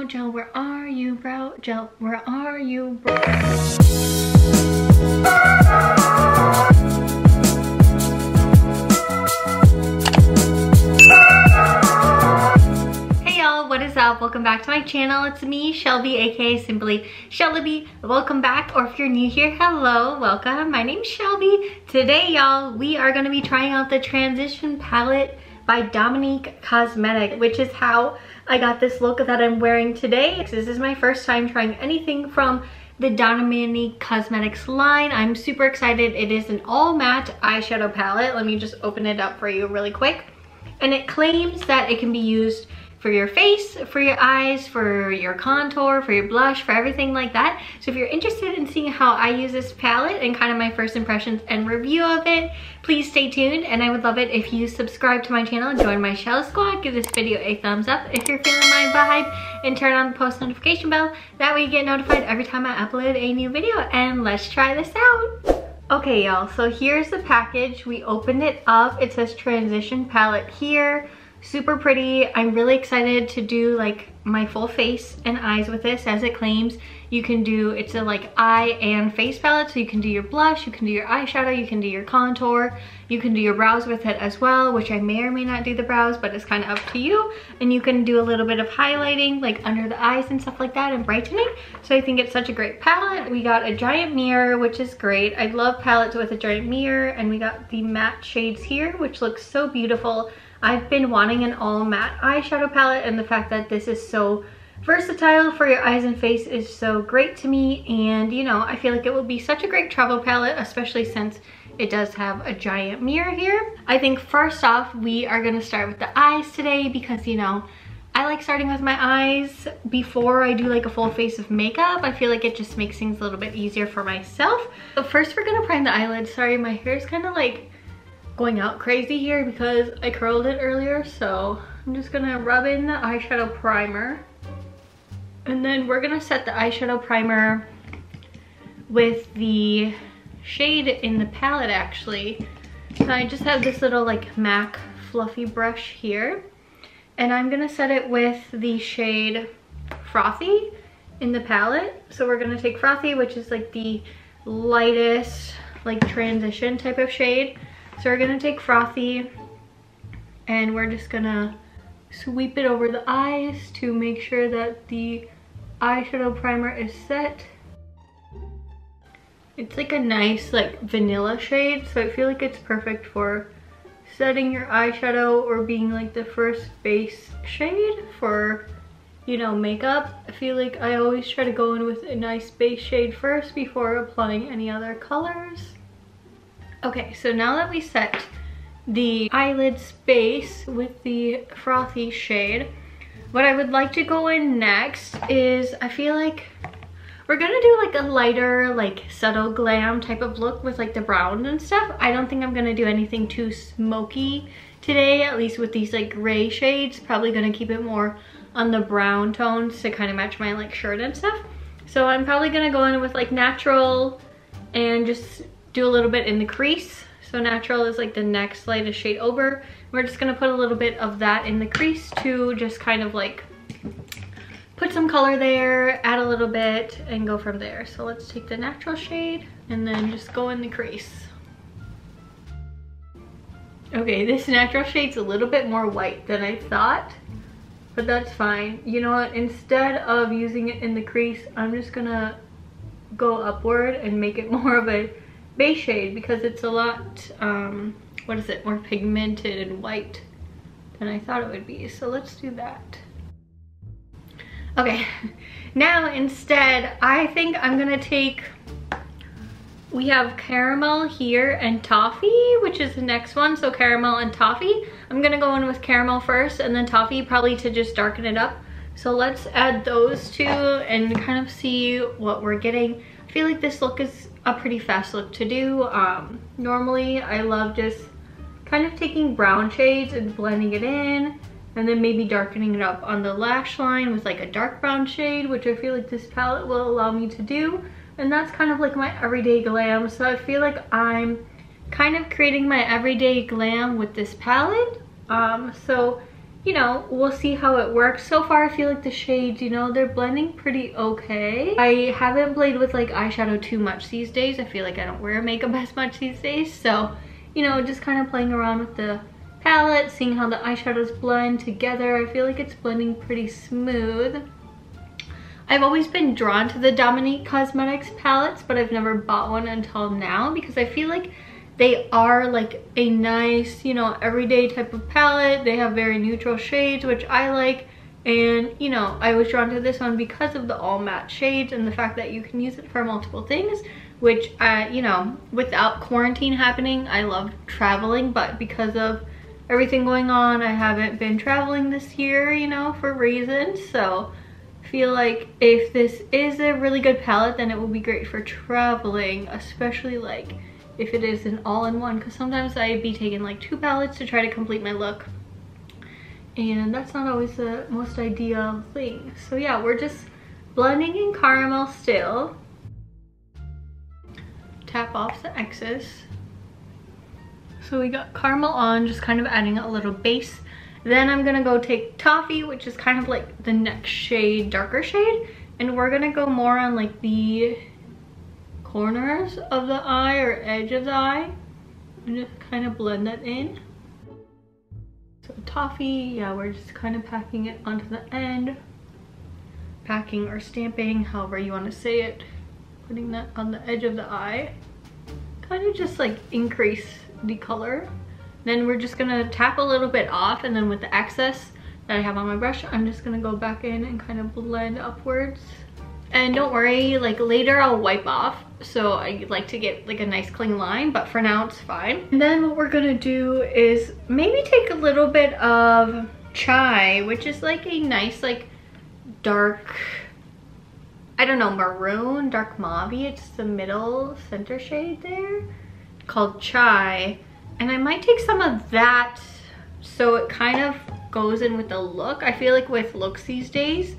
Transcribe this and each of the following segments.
brow gel, where are you, brow gel, where are you, brow? Hey y'all, what is up? Welcome back to my channel. It's me, Shelby, aka simply Shelby. Welcome back, or if you're new here, hello, welcome. My name's Shelby. Today, y'all, we are gonna be trying out the Transition palette by Dominique Cosmetics, which is how I got this look that I'm wearing today. This is my first time trying anything from the Dominique Cosmetics line. I'm super excited. It is an all matte eyeshadow palette. Let me just open it up for you really quick. And it claims that it can be used for your face, for your eyes, for your contour, for your blush, for everything like that. So if you're interested in seeing how I use this palette and kind of my first impressions and review of it, please stay tuned. And I would love it if you subscribe to my channel and join my Shell Squad. Give this video a thumbs up if you're feeling my vibe, and turn on the post notification bell. That way you get notified every time I upload a new video. And let's try this out. Okay, y'all, so here's the package. We opened it up. It says Transition palette here. Super pretty. I'm really excited to do like my full face and eyes with this, as it claims you can do. It's a like eye and face palette, so you can do your blush, you can do your eyeshadow, you can do your contour, you can do your brows with it as well, which I may or may not do the brows, but it's kind of up to you. And you can do a little bit of highlighting like under the eyes and stuff like that, and brightening. So I think it's such a great palette. We got a giant mirror, which is great. I love palettes with a giant mirror. And we got the matte shades here, which looks so beautiful. I've been wanting an all matte eyeshadow palette, and the fact that this is so versatile for your eyes and face is so great to me. And you know, I feel like it will be such a great travel palette, especially since it does have a giant mirror here. I think first off, we are gonna start with the eyes today, because you know, I like starting with my eyes before I do like a full face of makeup. I feel like it just makes things a little bit easier for myself. But first we're gonna prime the eyelids. Sorry, my hair is kind of like going out crazy here because I curled it earlier, so I'm just gonna rub in the eyeshadow primer, and then we're gonna set the eyeshadow primer with the shade in the palette actually. So I just have this little like MAC fluffy brush here, and I'm gonna set it with the shade Frothy in the palette. So we're gonna take Frothy, which is like the lightest like transition type of shade. So we're gonna take Frothy, and we're just gonna sweep it over the eyes to make sure that the eyeshadow primer is set. It's like a nice like vanilla shade, so I feel like it's perfect for setting your eyeshadow or being like the first base shade for, you know, makeup. I feel like I always try to go in with a nice base shade first before applying any other colors. Okay, so now that we set the eyelid space with the Frothy shade, what I would like to go in next is, I feel like we're gonna do like a lighter, like subtle glam type of look with like the browns and stuff. I don't think I'm gonna do anything too smoky today, at least with these like gray shades. Probably gonna keep it more on the brown tones to kind of match my like shirt and stuff. So I'm probably gonna go in with like natural and just do a little bit in the crease. So natural is like the next lightest shade over. We're just gonna put a little bit of that in the crease to just kind of like put some color there, add a little bit, and go from there. So let's take the natural shade and then just go in the crease. Okay, this natural shade's a little bit more white than I thought, but that's fine. You know what, instead of using it in the crease, I'm just gonna go upward and make it more of a base shade, because it's a lot what is it, more pigmented and white than I thought it would be. So let's do that. Okay, now instead I think I'm gonna take, we have caramel here and toffee, which is the next one. So caramel and toffee, I'm gonna go in with caramel first and then toffee, probably to just darken it up. So let's add those two and kind of see what we're getting. I feel like this look is a pretty fast look to do. Normally I love just kind of taking brown shades and blending it in, and then maybe darkening it up on the lash line with like a dark brown shade, which I feel like this palette will allow me to do. And that's kind of like my everyday glam. So I feel like I'm kind of creating my everyday glam with this palette. So you know, we'll see how it works. So far, I feel like the shades, you know, they're blending pretty okay. I haven't played with like eyeshadow too much these days. I feel like I don't wear makeup as much these days. So, you know, just kind of playing around with the palette, seeing how the eyeshadows blend together. I feel like it's blending pretty smooth. I've always been drawn to the Dominique Cosmetics palettes, but I've never bought one until now because I feel like they are like a nice, you know, everyday type of palette. They have very neutral shades, which I like. And, you know, I was drawn to this one because of the all matte shades and the fact that you can use it for multiple things, which, you know, without quarantine happening, I love traveling, but because of everything going on, I haven't been traveling this year, you know, for reasons. So I feel like if this is a really good palette, then it will be great for traveling, especially like if it is an all-in-one, because sometimes I'd be taking like 2 palettes to try to complete my look, and that's not always the most ideal thing. So yeah, we're just blending in caramel still. Tap off the excess. So we got caramel on, just kind of adding a little base. Then I'm gonna go take toffee, which is kind of like the next shade, darker shade, and we're gonna go more on like the corners of the eye or edge of the eye and just kind of blend that in. So toffee, yeah, we're just kind of packing it onto the end, packing or stamping, however you want to say it, putting that on the edge of the eye, kind of just like increase the color. Then we're just gonna tap a little bit off, and then with the excess that I have on my brush, I'm just gonna go back in and kind of blend upwards. And don't worry, like later I'll wipe off, so I like to get like a nice clean line, but for now it's fine. And then what we're gonna do is maybe take a little bit of chai, which is like a nice like dark, I don't know, maroon, dark mauve. It's the middle center shade there, called chai. And I might take some of that so it kind of goes in with the look. I feel like with looks these days,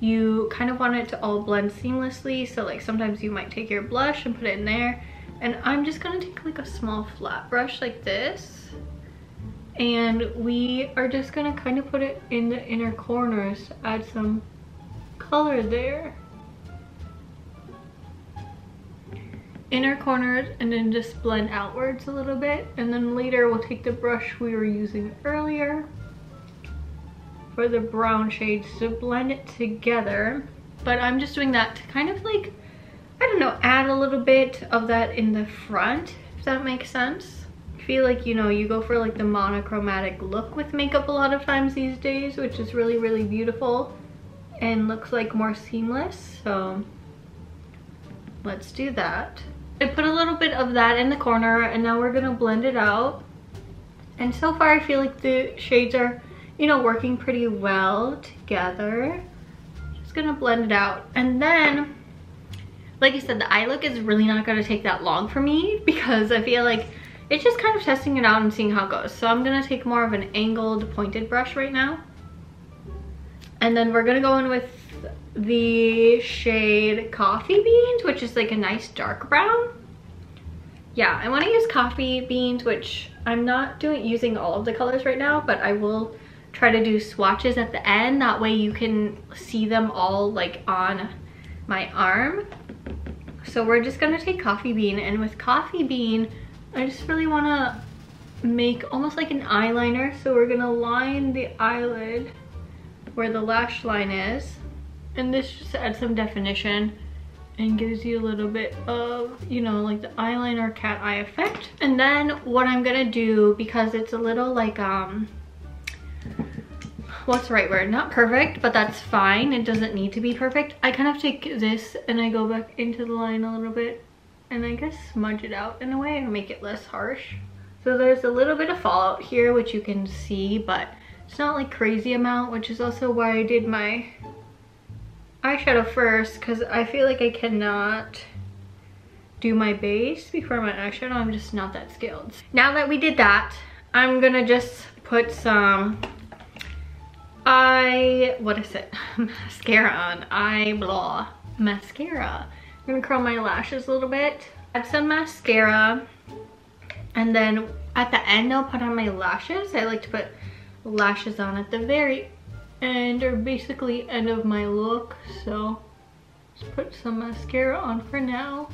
you kind of want it to all blend seamlessly. So like sometimes you might take your blush and put it in there. And I'm just gonna take like a small flat brush like this. And we are just gonna kind of put it in the inner corners to add some color there. Inner corners, and then just blend outwards a little bit. And then later we'll take the brush we were using earlier for the brown shades to blend it together. But I'm just doing that to kind of like, I don't know, add a little bit of that in the front, if that makes sense. I feel like, you know, you go for like the monochromatic look with makeup a lot of times these days, which is really, really beautiful and looks like more seamless. So let's do that. I put a little bit of that in the corner, and now we're gonna blend it out. And so far I feel like the shades are, you know, working pretty well together. Just gonna blend it out. And then, like I said, the eye look is really not gonna take that long for me because I feel like it's just kind of testing it out and seeing how it goes. So I'm gonna take more of an angled pointed brush right now. And then we're gonna go in with the shade Coffee Beans, which is like a nice dark brown. Yeah, I want to use Coffee Beans, which I'm not using all of the colors right now, but I will try to do swatches at the end. That way you can see them all like on my arm. So we're just gonna take Coffee Bean, and with Coffee Bean, I just really want to make almost like an eyeliner. So we're gonna line the eyelid where the lash line is. And this just adds some definition and gives you a little bit of, you know, like the eyeliner cat eye effect. And then what I'm gonna do, because it's a little like, what's the right word? Not perfect, but that's fine. It doesn't need to be perfect. I kind of take this and I go back into the line a little bit and I guess smudge it out in a way and make it less harsh. So there's a little bit of fallout here, which you can see, but it's not like crazy amount, which is also why I did my eyeshadow first, because I feel like I cannot do my base before my eyeshadow. I'm just not that skilled. Now that we did that, I'm gonna just put some mascara on. Mascara. I'm gonna curl my lashes a little bit, add some mascara, and then at the end I'll put on my lashes. I like to put lashes on at the very end, or basically end of my look. So let's put some mascara on for now.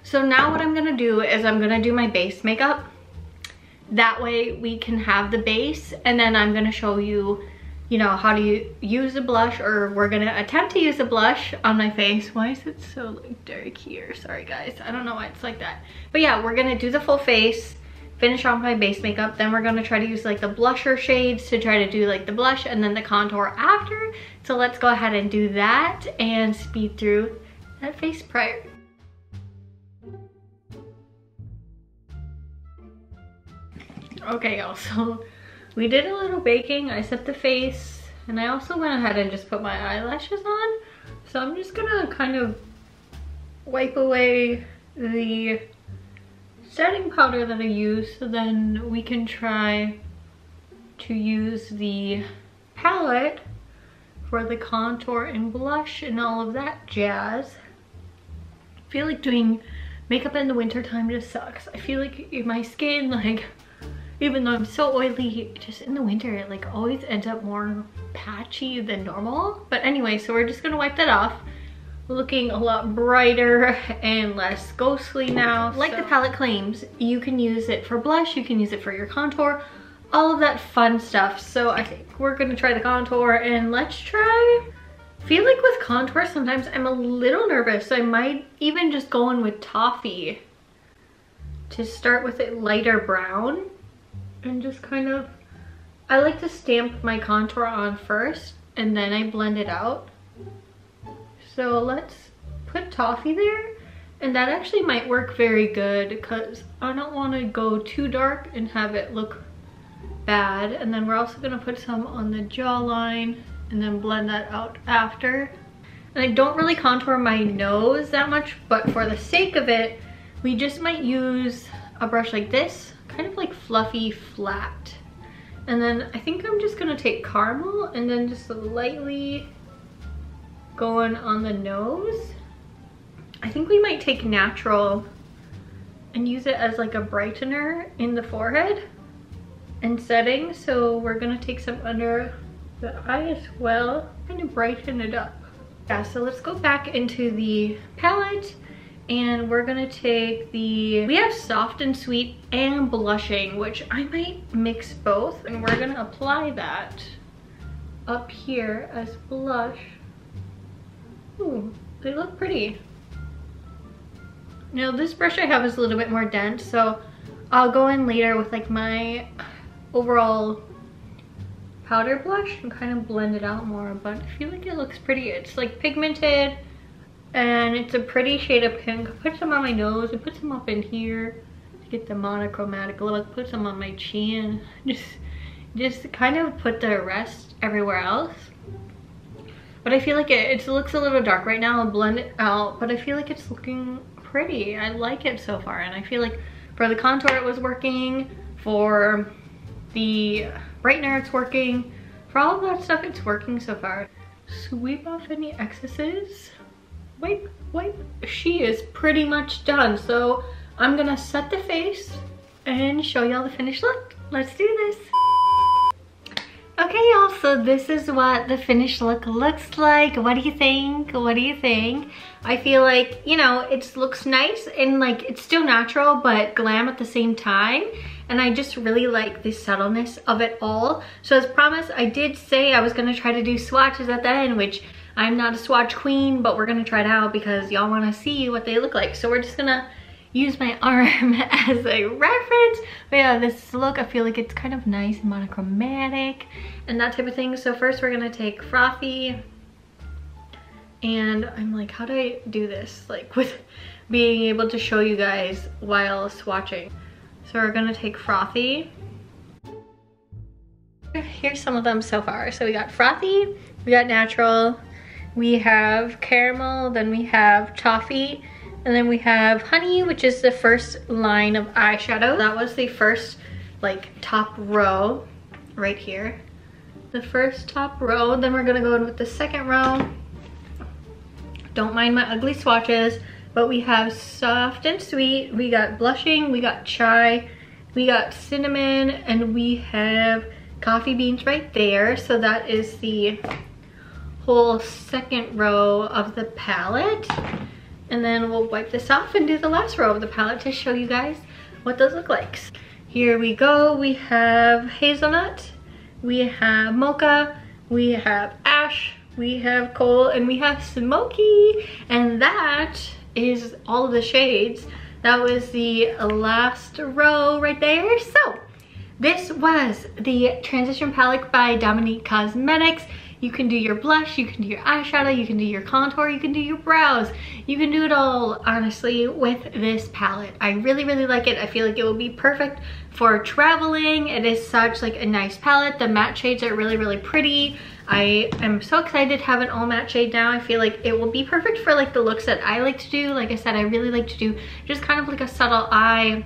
So now what I'm gonna do is I'm gonna do my base makeup. That way we can have the base, and then I'm gonna show you, you know, how to use a blush, or we're gonna attempt to use a blush on my face. Why is it so like dark here? Sorry guys, I don't know why it's like that. But yeah, we're gonna do the full face, finish off my base makeup, then we're gonna try to use like the blusher shades to try to do like the blush and then the contour after. So let's go ahead and do that and speed through that face prior. Okay y'all, so we did a little baking. I set the face, and I also went ahead and just put my eyelashes on. So I'm just gonna kind of wipe away the setting powder that I used, so then we can try to use the palette for the contour and blush and all of that jazz. I feel like doing makeup in the winter time just sucks. I feel like my skin, like, even though I'm so oily, just in the winter it like always ends up more patchy than normal. But anyway, so we're just gonna wipe that off. Looking a lot brighter and less ghostly now. Like the palette claims, you can use it for blush, you can use it for your contour, all of that fun stuff. So I think we're gonna try the contour, and let's try. I feel like with contour sometimes I'm a little nervous, so I might even just go in with toffee to start with it lighter brown, and just kind of, I like to stamp my contour on first and then I blend it out. So let's put toffee there, and that actually might work very good because I don't want to go too dark and have it look bad. And then we're also going to put some on the jawline and then blend that out after. And I don't really contour my nose that much, but for the sake of it, we just might use a brush like this, kind of like fluffy flat. And then I think I'm just going to take caramel and then just lightly going on the nose. I think we might take natural and use it as like a brightener in the forehead and setting. So we're gonna take some under the eye as well, kind of brighten it up. Yeah, so let's go back into the palette, and we're gonna take we have soft and sweet and blushing, which I might mix both, and we're gonna apply that up here as blush. Ooh, they look pretty. Now this brush I have is a little bit more dense, so I'll go in later with like my overall powder blush and kind of blend it out more, but I feel like it looks pretty. It's like pigmented and it's a pretty shade of pink. I put some on my nose, I put some up in here to get the monochromatic look, put some on my chin, just kind of put the rest everywhere else. But I feel like it looks a little dark right now. I'll blend it out, but I feel like it's looking pretty. I like it so far, and I feel like for the contour it was working, for the brightener it's working, for all of that stuff it's working so far. Sweep off any excesses. Wipe, wipe. She is pretty much done, so I'm gonna set the face and show y'all the finished look. Let's do this. Okay y'all, so this is what the finished look looks like. What do you think? What do you think? I feel like, you know, it looks nice and like it's still natural but glam at the same time. And I just really like the subtleness of it all. So as promised, I did say I was gonna try to do swatches at the end, which I'm not a swatch queen, but we're gonna try it out because y'all wanna see what they look like. So we're just gonna use my arm as a reference. But yeah, this look, I feel like it's kind of nice and monochromatic and that type of thing. So first we're gonna take Frothy, and I'm like, how do I do this? Like with being able to show you guys while swatching. So we're gonna take Frothy. Here's some of them so far. So we got Frothy, we got Natural, we have Caramel, then we have Toffee, and then we have Honey, which is the first line of eyeshadow. That was the first like top row right here. The first top row. Then we're gonna go in with the second row. Don't mind my ugly swatches, but we have Soft and Sweet, we got Blushing, we got Chai, we got Cinnamon, and we have coffee beans right there. So that is the whole second row of the palette. And then we'll wipe this off and do the last row of the palette to show you guys what those look like. Here we go. We have hazelnut, we have mocha, we have ash, we have coal, and we have smoky. And that is all of the shades. That was the last row right there. So this was the Transition Palette by Dominique Cosmetics. You can do your blush, you can do your eyeshadow, you can do your contour, you can do your brows. You can do it all, honestly, with this palette. I really, really like it. I feel like it will be perfect for traveling. It is such like a nice palette. The matte shades are really, really pretty. I am so excited to have an all matte shade now. I feel like it will be perfect for like the looks that I like to do. Like I said, I really like to do just kind of like a subtle eye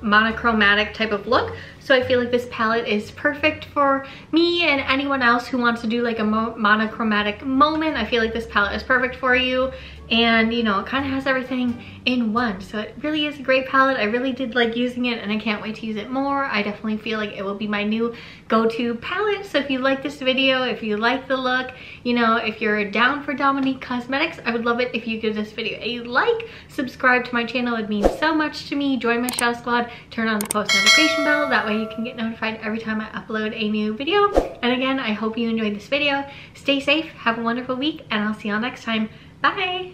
monochromatic type of look. So I feel like this palette is perfect for me and anyone else who wants to do like a monochromatic moment. I feel like this palette is perfect for you. And you know, it kind of has everything in one. So it really is a great palette. I really did like using it and I can't wait to use it more. I definitely feel like it will be my new go-to palette. So if you like this video, if you like the look, you know, if you're down for Dominique Cosmetics, I would love it if you give this video a like, subscribe to my channel. It means so much to me. Join my Shell Squad, turn on the post notification bell. That way you can get notified every time I upload a new video. And again, I hope you enjoyed this video. Stay safe, have a wonderful week, and I'll see y'all next time. Bye!